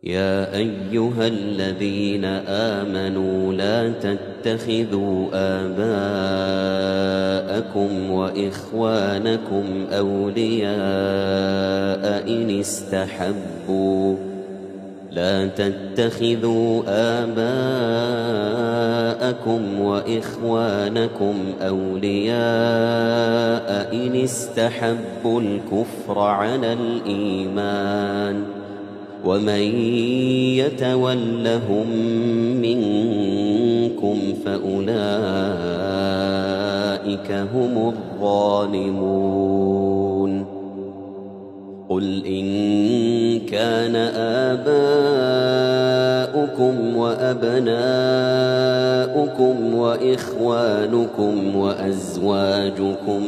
يا أيها الذين آمنوا لا تتخذوا آباءكم وإخوانكم أولياء إن استحبوا الكفر على الإيمان ومن يتولهم منكم فأولئك هم الظالمون قل إن كان آباؤكم وأبناؤكم وإخوانكم وأزواجكم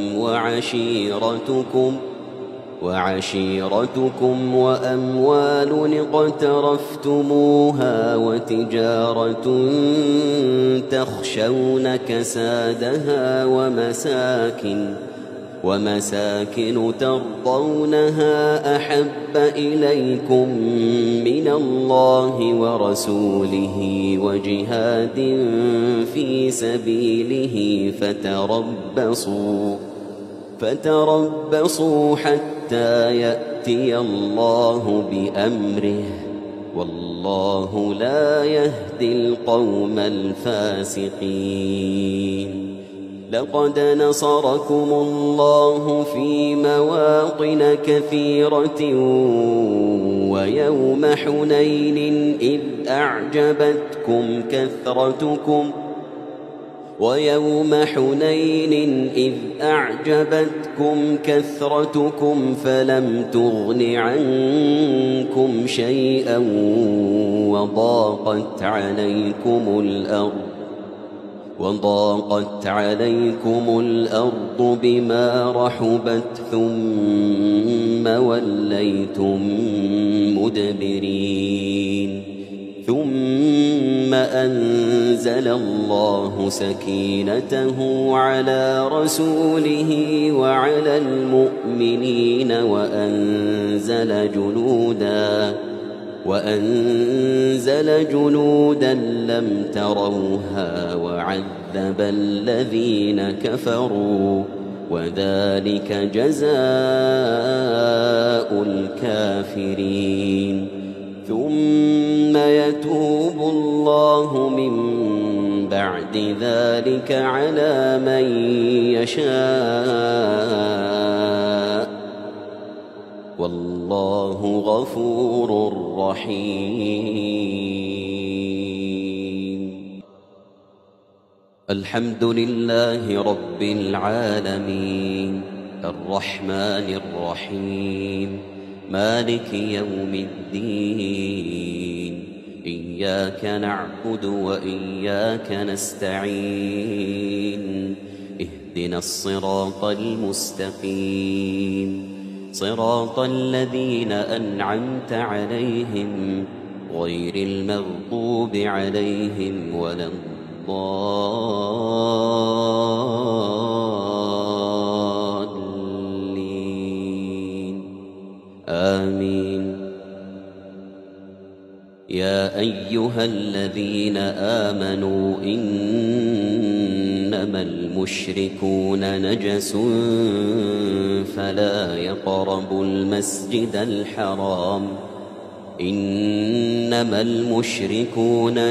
وعشيرتكم وأموال اقترفتموها وتجارة تخشون كسادها ومساكن ترضونها أحب إليكم من الله ورسوله وجهاد في سبيله فتربصوا حتى يأتي الله بأمره والله لا يهدي القوم الفاسقين لقد نصركم الله في مواطن كثيرة ويوم حنين إذ أعجبتكم كثرتكم فلم تغن عنكم شيئا وضاقت عليكم الأرض بما رحبت ثم وليتم مدبرين ثم أنزل الله سكينته على رسوله وعلى المؤمنين وأنزل جنودا لم تروها وعذب الذين كفروا وذلك جزاء الكافرين ثم يتوب الله من بعد ذلك على من يشاء والله غفور رحيم الحمد لله رب العالمين الرحمن الرحيم مالك يوم الدين إياك نعبد وإياك نستعين اهدنا الصراط المستقيم صراط الذين أنعمت عليهم غير المغضوب عليهم ولا الضالين آمين يا أيها الذين آمنوا إنما المشركون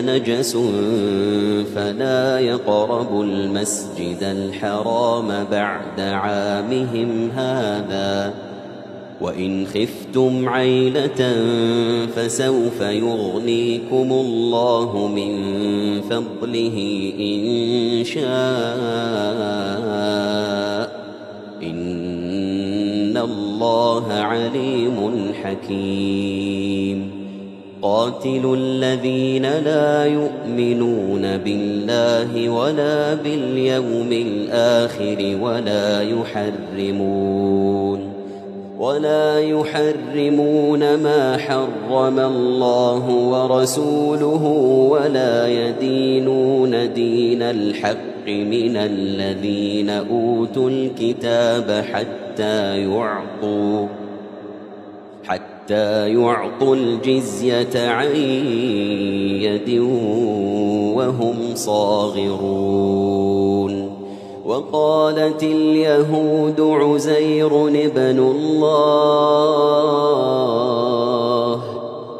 نجس فلا يقربوا المسجد الحرام بعد عامهم هذا وإن خفتم عيلة فسوف يغنيكم الله من فضله إن شاء إن الله عليم حكيم قاتلوا الذين لا يؤمنون بالله ولا باليوم الآخر ولا يحرمون ما حرم الله ورسوله ولا يدينون دين الحق من الذين أوتوا الكتاب حتى حتى يعطوا الجزية عن يد وهم صاغرون. وقالت اليهود عزير ابن الله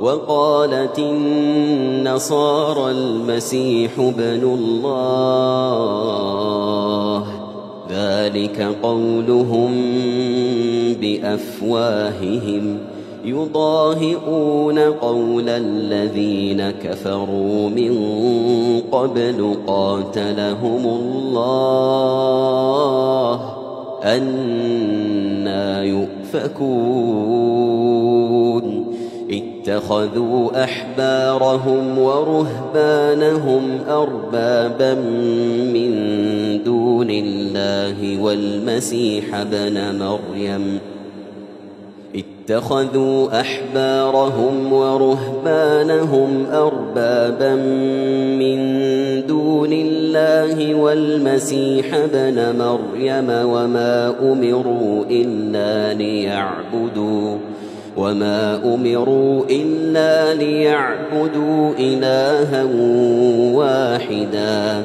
وقالت النصارى المسيح ابن الله، ذلك قولهم بأفواههم يضاهئون قول الذين كفروا من قبل قاتلهم الله أنى يؤفكون. اتخذوا أحبارهم ورهبانهم أربابا من دون الله والمسيح ابن مريم اتخذوا أحبارهم ورهبانهم أربابا من دون الله والمسيح ابن مريم وما أمروا إلا ليعبدوا إلها واحدا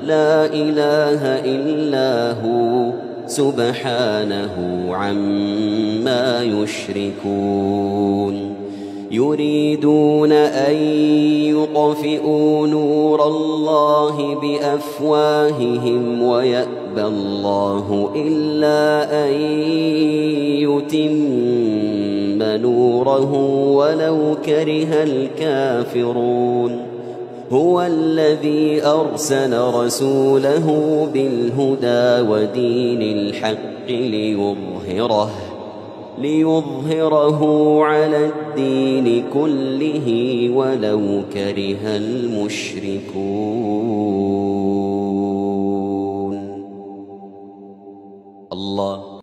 لا إله إلا هو سبحانه عما يشركون. يريدون أن يطفئوا نور الله بأفواههم ويأبى الله إلا أن يتم نوره ولو كره الكافرون. هو الذي أرسل رسوله بالهدى ودين الحق ليظهره على الدين كله ولو كره المشركون. الله